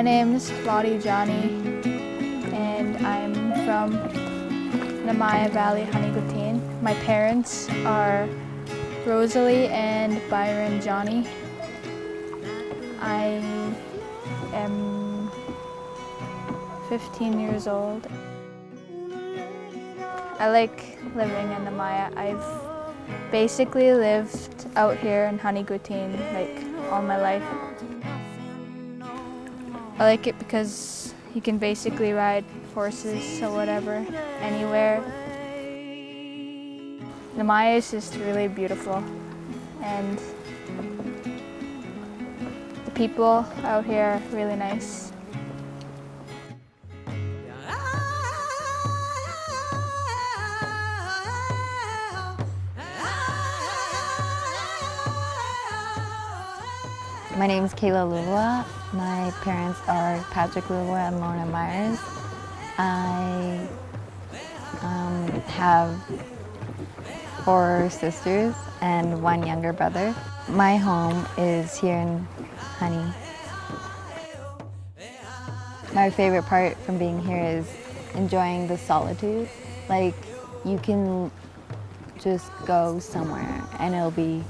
name's Lha Yudit'in, and I'm from Nemiah Valley, LhaYudit'in. My parents are Rosalie and Byron Johnny. I am 15 years old. I like living in Nemiah. I've basically lived out here in LhaYudit'in like all my life. I like it because you can basically ride horses or whatever, anywhere. Nemiah is just really beautiful, and the people out here are really nice. My name's Kayla Lula. My parents are Patrick Lula and Lorna Myers. I have 4 sisters and 1 younger brother. My home is here in Honey. My favorite part from being here is enjoying the solitude. Like, you can just go somewhere and it'll be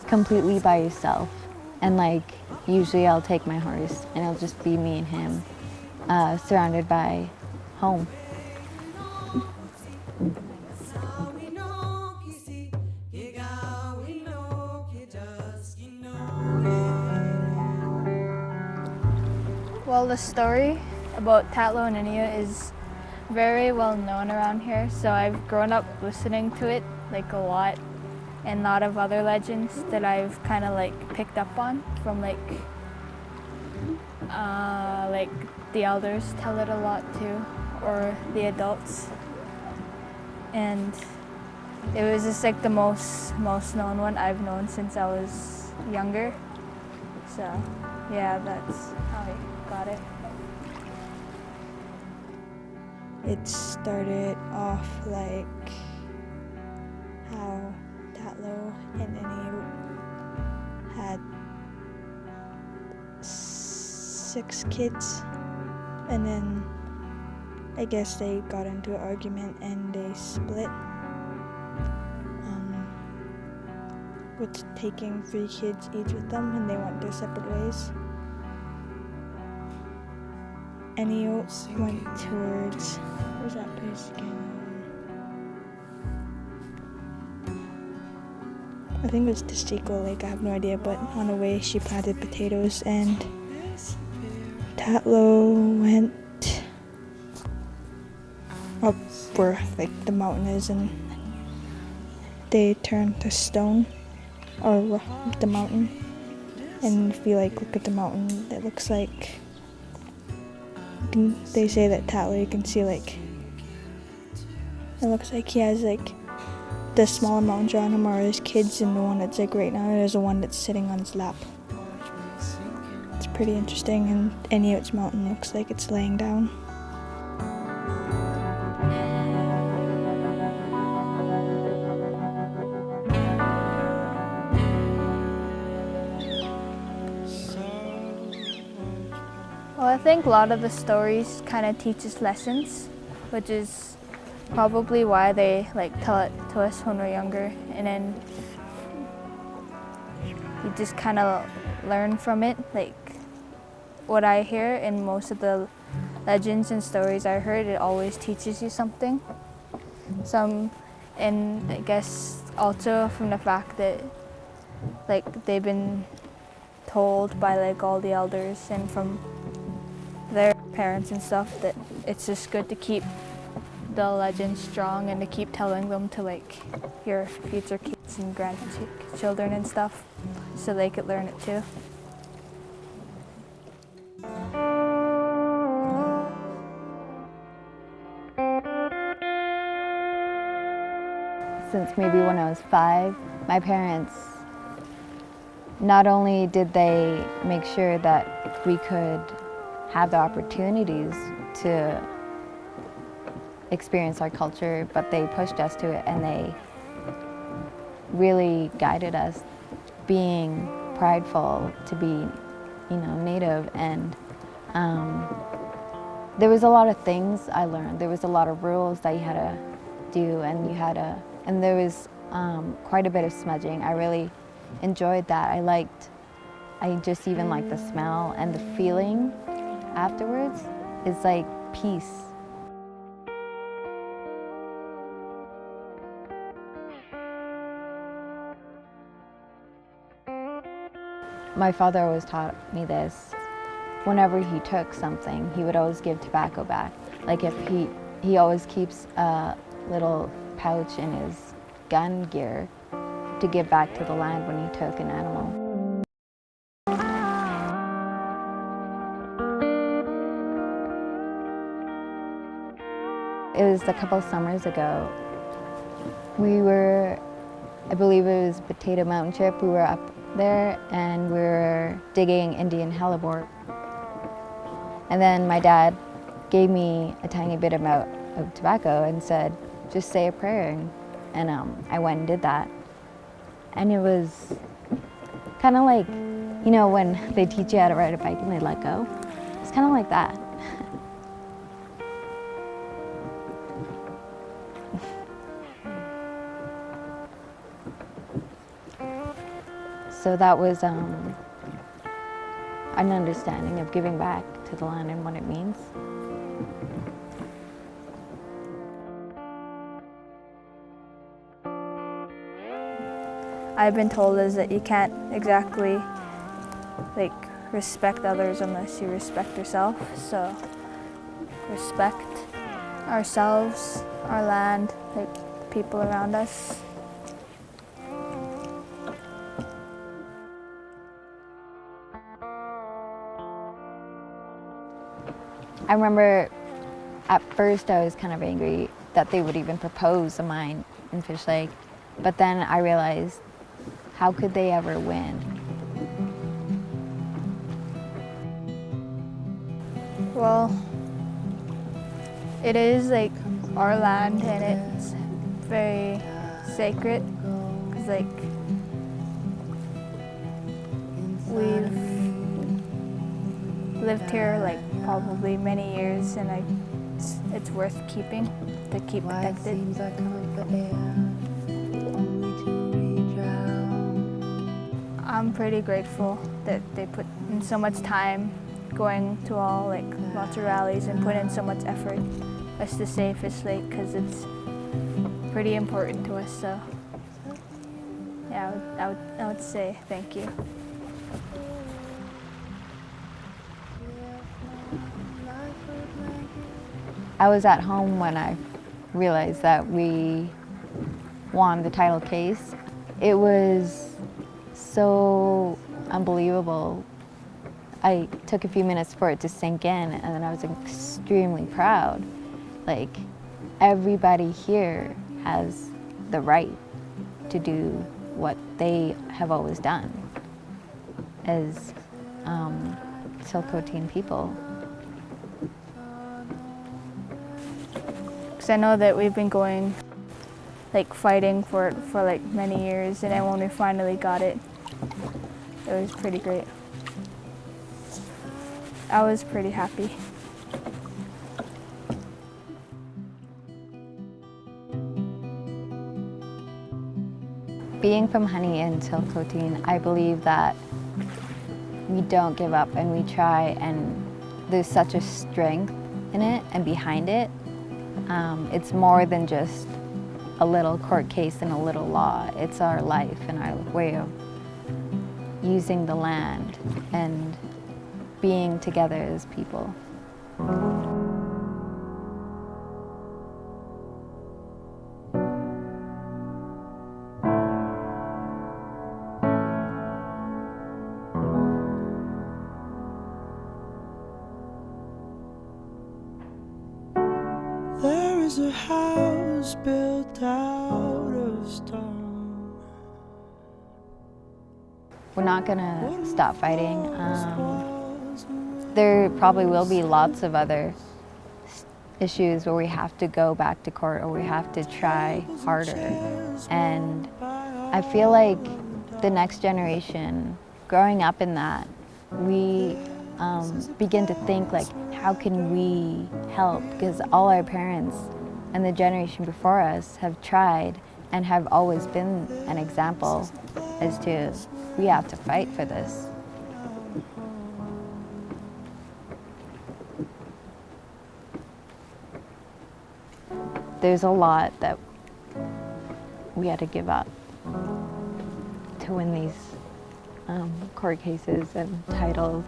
completely by yourself. And like, usually I'll take my horse and it'll just be me and him, surrounded by home. Well, the story about Tatlo and Nemiah is very well known around here, so I've grown up listening to it like a lot, and a lot of other legends that I've kind of like picked up on from like the elders tell it a lot too, or the adults, and it was just like the most known one I've known since I was younger. So yeah, that's how I got it. It started off like how Tatlo and Nemiah had 6 kids, and then I guess they got into an argument and they split, with taking 3 kids each with them, and they went their separate ways. Nemiah went towards, where's that place again? I think it was Testigo Lake, I have no idea, but on the way she planted potatoes, and Tatlo went up where like the mountain is, and they turned to stone, or the mountain, and if you like look at the mountain, it looks like, they say that Tatlo, you can see like, it looks like he has like the smaller mountains around him are his kids, and the one that's like right now there's the one that's sitting on his lap. It's pretty interesting, and Nemiah's mountain looks like it's laying down. Well, I think a lot of the stories kind of teach us lessons, which is probably why they like tell it to us when we're younger, and then you just kind of learn from it. Like what I hear in most of the legends and stories I heard, it always teaches you something. And I guess also from the fact that like they've been told by like all the elders and from their parents and stuff that it's just good to keep the legends strong and to keep telling them to like your future kids and grandchildren and stuff, so they could learn it too. Since maybe when I was 5, my parents, not only did they make sure that we could have the opportunities to experience our culture, but they pushed us to it, and they really guided us, being prideful to be, Native, and there was a lot of things I learned. There was a lot of rules that you had to do, and and there was quite a bit of smudging. I really enjoyed that. I just even liked the smell, and the feeling afterwards is like peace. My father always taught me this. Whenever he took something, he would always give tobacco back. Like if he always keeps a little pouch in his gun gear to give back to the land when he took an animal. It was a couple summers ago. We were, I believe it was Potato Mountain trip. We were up there and we were digging Indian hellebore. And then my dad gave me a tiny bit amount of tobacco and said, just say a prayer. And I went and did that. And it was kind of like, you know, when they teach you how to ride a bike and they let go. It's kind of like that. So that was an understanding of giving back to the land and what it means. I've been told is that you can't exactly like respect others unless you respect yourself. So respect ourselves, our land, like the people around us. I remember at first I was kind of angry that they would even propose a mine in Fish Lake, but then I realized, how could they ever win? Well, it is like our land and it's very sacred because like we've lived here like probably many years and it's worth keeping to keep protected. I'm pretty grateful that they put in so much time going to all like lots of rallies and put in so much effort as to save Fish Lake because it's pretty important to us. So yeah, I would say thank you. I was at home when I realized that we won the title case. It was so unbelievable. I took a few minutes for it to sink in, and then I was extremely proud. Like, everybody here has the right to do what they have always done as Tsilhqot'in people. Because I know that we've been going, like fighting for it for like many years, and then when we finally got it, it was pretty great. I was pretty happy. Being from Honey and Tsilhqot'in, I believe that we don't give up and we try, and there's such a strength in it and behind it. It's more than just a little court case and a little law. It's our life and our way of using the land and being together as people. There is a house built out of stone. We're not gonna stop fighting. There probably will be lots of other issues where we have to go back to court or we have to try harder. And I feel like the next generation, growing up in that, we begin to think like, how can we help? Because all our parents and the generation before us have tried and have always been an example as to we have to fight for this. There's a lot that we had to give up to win these court cases and titles.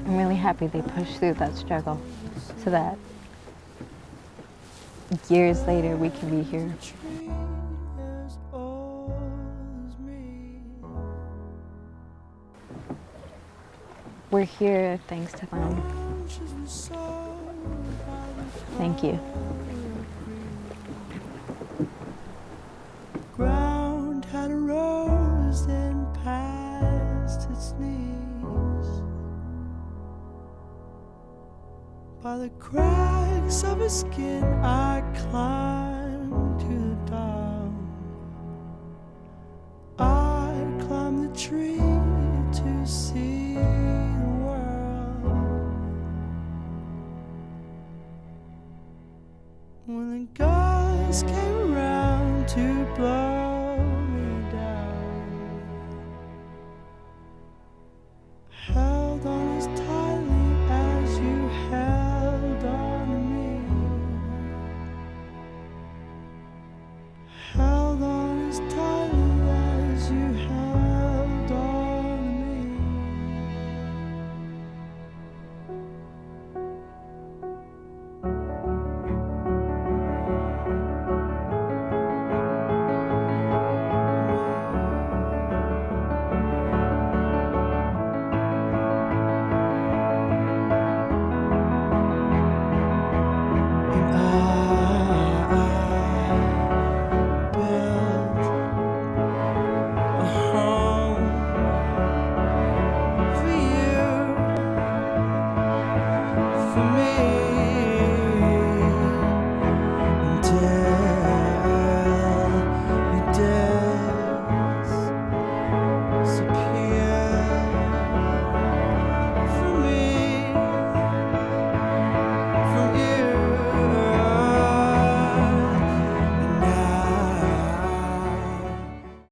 I'm really happy they pushed through that struggle so that years later we can be here. We're here thanks to them. Thank you. Ground had arose and past its knees. By the cracks of his skin I climbed to the dawn. I climbed the tree to see the world. When the gods came around to blow